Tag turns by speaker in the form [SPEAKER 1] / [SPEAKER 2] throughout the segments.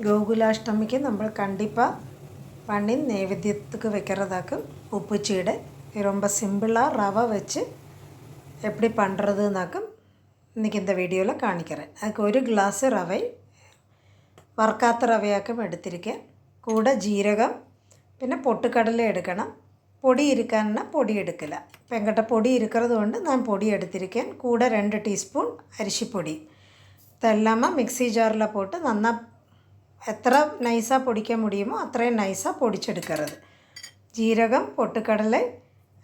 [SPEAKER 1] கோகுலாஷ்டமிக்கு நம்ம கண்டிப்பாக பண்ணி நைவேத்தியத்துக்கு வைக்கிறதாக்கு உப்பு சீடை. ரொம்ப சிம்பிளாக ரவை வச்சு எப்படி பண்ணுறதுனாக்கும் இன்றைக்கி இந்த வீடியோவில் காணிக்கிறேன். அதுக்கு ஒரு கிளாஸ் ரவை വറുക്കാത്ത റവയാക്കും എടുത്തിരിക്കാൻ. കൂടെ ജീരകം പിന്നെ പൊട്ടുക്കടല എടുക്കണം. പൊടി ഇരിക്കാനാ പൊടി എടുക്കില്ല. ഇപ്പം എങ്കിட்ட പൊടി இருக்கிறது കൊണ്ട് நான் பொடி எடுத்திருக்கேன். கூட 2 ടീസ്പൂൺ അരിശിപ്പൊടി. ഇതെല്ലാം മിക്സി ജാറിൽ പോട്ട് നന്നാ എത്ര നൈസാக പൊടിക്കാൻ முடியுமோ അത്രയും നൈസാக പൊടിച്ചെടുക്കരുത്. ജീരകം, പൊട്ടുക്കടല,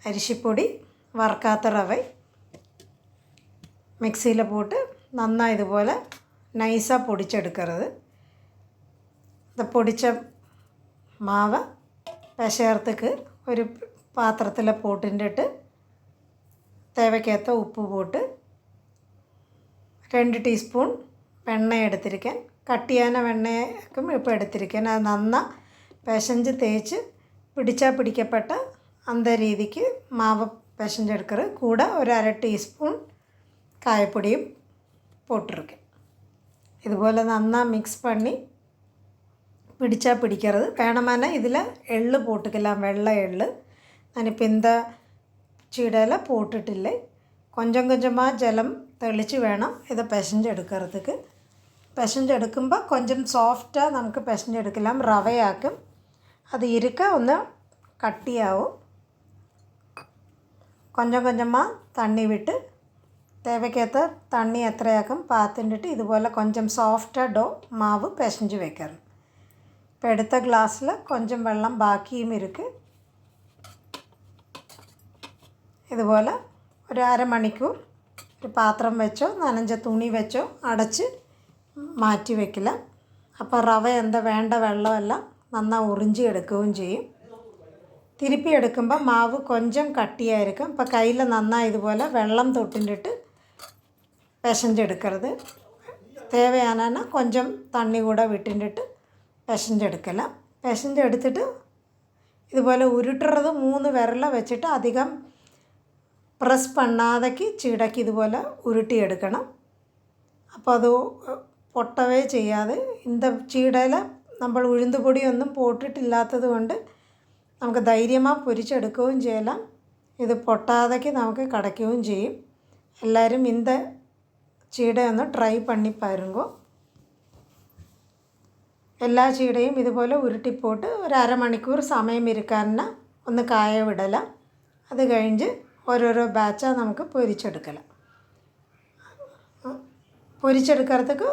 [SPEAKER 1] അരിശിപ്പൊടി, വറുക്കാത്ത റവ മിക്സിയിൽ പോട്ട് നന്നായി ഇതുപോലെ നൈസാக പൊടിച്ചെടുക്കരുത്. ഇത് പൊടിച്ച മാവ് പിശേർത്തേക്ക് ഒരു പാത്രത്തിൽ പോട്ടിൻ്റെ തേവയ്ക്കകത്ത് ഉപ്പ് പോട്ട് 2 ടീസ്പൂൺ വെണ്ണ എടുത്തിരിക്കാൻ. കട്ടിയാന വെണ്ണയ്ക്കും ഇപ്പോൾ എടുത്തിരിക്കാൻ. അത് നന്നായി പിശഞ്ച് തേച്ച് പിടിക്കപ്പെട്ട അന്ത രീതിക്ക് മാവ് പിശഞ്ചെടുക്കരുത്. കൂടെ ഒരു 1/2 ടീസ്പൂൺ കായപ്പൊടിയും പോട്ടിരിക്കും. ഇതുപോലെ നന്നായി മിക്സ് പണി പിടിക്കരുത്. വേണമെന്നാൽ ഇതിൽ എള്ള് പോട്ടുக்கலாம், വെള്ള എള്ള്. ഞാനിപ്പോൾ இந்த ചീടയിൽ പോട്ടിട്ടില്ലേ. கொஞ்சம் கொஞ்சமாக ജലം തെളിച്ച് വേണം ഇത് പിശഞ്ചെടുக்கிறதுக்கு. പിശഞ്ചെടുക്കുമ്പോൾ கொஞ்சம் സോഫ്റ്റാக നമുക്ക് പിശഞ്ചെടുக்கலாம். റവയാക്കും. അത് ഇരുക്ക ഒന്ന് കട്ടിയാവും. கொஞ்சம் கொஞ்சமாக தண்ணி விட்டு தேவைக்கேற்ற தண்ணி எത്രയാക്കും பார்த்துட்டு இதுപോലെ கொஞ்சம் സോഫ്റ്റാக ഡോ മാവ് പിശഞ്ച് വെക്കണം. ഇപ്പോൾ എടുത്ത ഗ്ലാസ്സിൽ கொஞ்சம் വെള്ളം ബാക്കിയും இருக்குது. ഇതുപോലെ ഒരു അരമണിക്കൂർ ഒരു പാത്രം വെച്ചോ നനഞ്ഞ തുണി വെച്ചോ അടച്ച് മാറ്റി വയ്ക്കില്ല. അപ്പോൾ റവ എന്താ വേണ്ട വെള്ളമെല്ലാം നന്നായി ഉറിഞ്ചി എടുക്കുകയും ചെയ്യും. തിരുപ്പി എടുക്കുമ്പോൾ മാവ് கொஞ்சம் കട്ടിയായിരിക്കും. അപ്പോൾ കയ്യിൽ നന്നായി ഇതുപോലെ വെള്ളം തൊട്ടിട്ട് പിശഞ്ചെടുക്കരുത്. தேவையான கொஞ்சம் தண்ணி கூட விட்டுட்டு പിശഞ്ചെടുക്കണം. പിശഞ്ചെടുത്തിട്ട് ഇതുപോലെ ഉരുട്ടുறது 3 വിരൽ വെച്ചിട്ട് അധികം പ്രസ് பண்ணாதக்கு ചീടയ്ക്ക് ഇതുപോലെ ഉരുട്ടിയെടുക്കണം. അപ്പോൾ അത് പൊട്ടവേ ചെയ്യാതെ. இந்த ചീടയിൽ നമ്മൾ ഉഴുന്നുപൊടിയൊന്നും പോട്ടിട്ടില്ലാത്തത് കൊണ്ട് നമുക്ക് ധൈര്യமாக പൊരിച്ചെടുക്കുകയും ചെയ്യலாம். ഇത് പൊട്ടാതക്ക് നമുക്ക് കടക്കുകയും ചെയ്യും. എല്ലാവരും இந்த ചീട ഒന്ന് ട്രൈ பண்ணி பாருங்க. എല്ലാ ചീടയും ഇതുപോലെ ഉരുട്ടിപ്പോട്ട് ഒരു അരമണിക്കൂർ സമയം ഇരിക്കാനാ ഒന്ന് കായ വിടല. അത് കഴിഞ്ഞ് ഓരോരോ ബാച്ചാ നമുക്ക് പൊരിച്ചെടുക്കല. പൊരിച്ചെടുக்கிறதுக்கு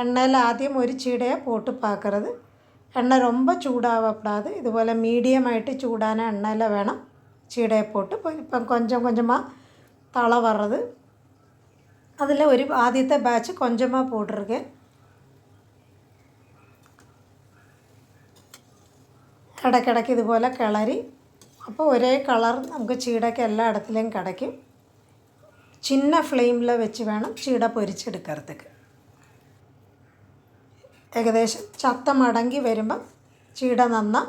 [SPEAKER 1] എണ്ണയിൽ ആദ്യം ഒരു ചീടയെ പോട്ട് പാക്കരുത്. എണ്ണ ரொம்ப ചൂടാവപ്പെടാതെ ഇതുപോലെ മീഡിയമായിട്ട് ചൂടാന എണ്ണയിൽ വേണം ചീടയെ പോട്ട്. ഇപ്പം கொஞ்சம் கொஞ்சமாக തള വറത്. അതിൽ ഒരു ആദ്യത്തെ ബാച്ച് கொஞ்சமாக போட்டிருக்கேன். ഇടയ്ക്കിടയ്ക്ക് ഇതുപോലെ കിളറി. അപ്പോൾ ഒരേ കളർ നമുക്ക് ചീടയ്ക്ക് എല്ലായിടത്തിലും കിടക്കും. ചിന്ന ഫ്ലെയിമിൽ വെച്ച് വേണം ചീട പൊരിച്ചെടുக்கிறதுக்கு. ഏകദേശം ചത്ത മടങ്ങി വരുമ്പം ചീട നന്നാ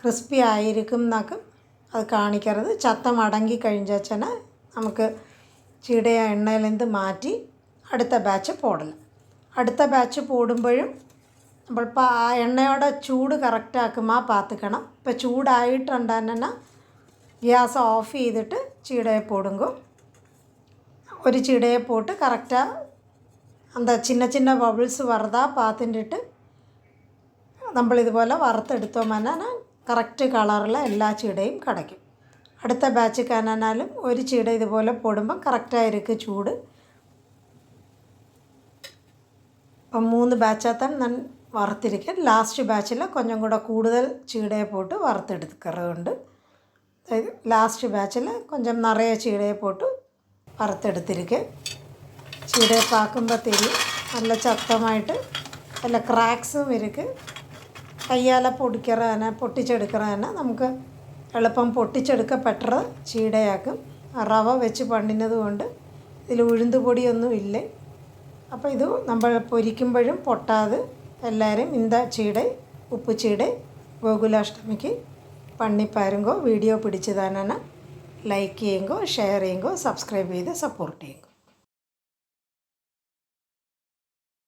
[SPEAKER 1] ക്രിസ്പി ആയിരിക്കും എന്നാക്കും അത് കാണിക്കരുത്. ചത്ത മടങ്ങി കഴിഞ്ഞാൽ നമുക്ക് ചീടയെ എണ്ണയിൽ നിന്ന് മാറ്റി അടുത്ത ബാച്ച് പോടല. അടുത്ത ബാച്ച് പോടുമ്പോഴും നമ്മളിപ്പോൾ ആ എണ്ണയുടെ ചൂട് കറക്റ്റാക്കുമ്പോൾ പാത്തിക്കണം. ഇപ്പോൾ ചൂടായിട്ടുണ്ടെന്നെ ഗ്യാസ് ഓഫ് ചെയ്തിട്ട് ചീടയെ പോടുമ്പോൾ ഒരു ചീടയെ പോട്ട് കറക്റ്റാக அந்த சின்ன சின்ன பபிள்ஸ் வரதா பார்த்துட்டு നമ്മൾ ഇതുപോലെ വറുത്തെടുത്തോമെന്നാൽ കറക്റ്റ് കളറിൽ എല്ലാ ചീടയും കിടക്കും. അടുത്ത ബാച്ച് കാനാലും ഒരു ചീട ഇതുപോലെ പോടുമ്പോൾ കറക്റ്റായിരിക്കും ചൂട്. ഇപ്പം 3 ബാച്ചാത്താണ് ഞാൻ വറുത്തിരിക്കാൻ. ലാസ്റ്റ് ബാച്ചിൽ கொஞ்சம் കൂടെ കൂടുതൽ ചീടയെ പോട്ട് വറുത്തെടുക്കാറുണ്ട്. ലാസ്റ്റ് ബാച്ചിൽ கொஞ்சம் നിറയെ ചീടയെ പോട്ട് വറുത്തെടുത്തിരിക്കുക. ചീടയെ പാക്കുമ്പോൾ തെരി നല്ല ചത്തമായിട്ട് നല്ല ക്രാക്സും ഇരിക്കും. കയ്യാൽ പൊട്ടിച്ചെടുக்கிறതന്നെ നമുക്ക് എളുപ്പം പൊട്ടിച്ചെടുക്കപ്പെട്ടത് ചീടയാക്കും. റവ വെച്ച് പണിനത് കൊണ്ട് ഇതിൽ ഉഴുന്നുപൊടിയൊന്നും ഇല്ല. അപ്പോൾ ഇത് നമ്മൾ പൊരിക്കുമ്പോഴും പൊട്ടാതെ എല്ലാവരും இந்த ചീട ഉപ്പ് ചീട ഗോകുലാഷ്ടമിക്ക് പണി പാരുങ്കോ. വീഡിയോ പിടിച്ചതാനാണ് ലൈക്ക് ചെയ്യുങ്കോ, ഷെയർ ചെയ്യുങ്കോ, സബ്സ്ക്രൈബ് ചെയ്ത് സപ്പോർട്ട് ചെയ്യുങ്കോ.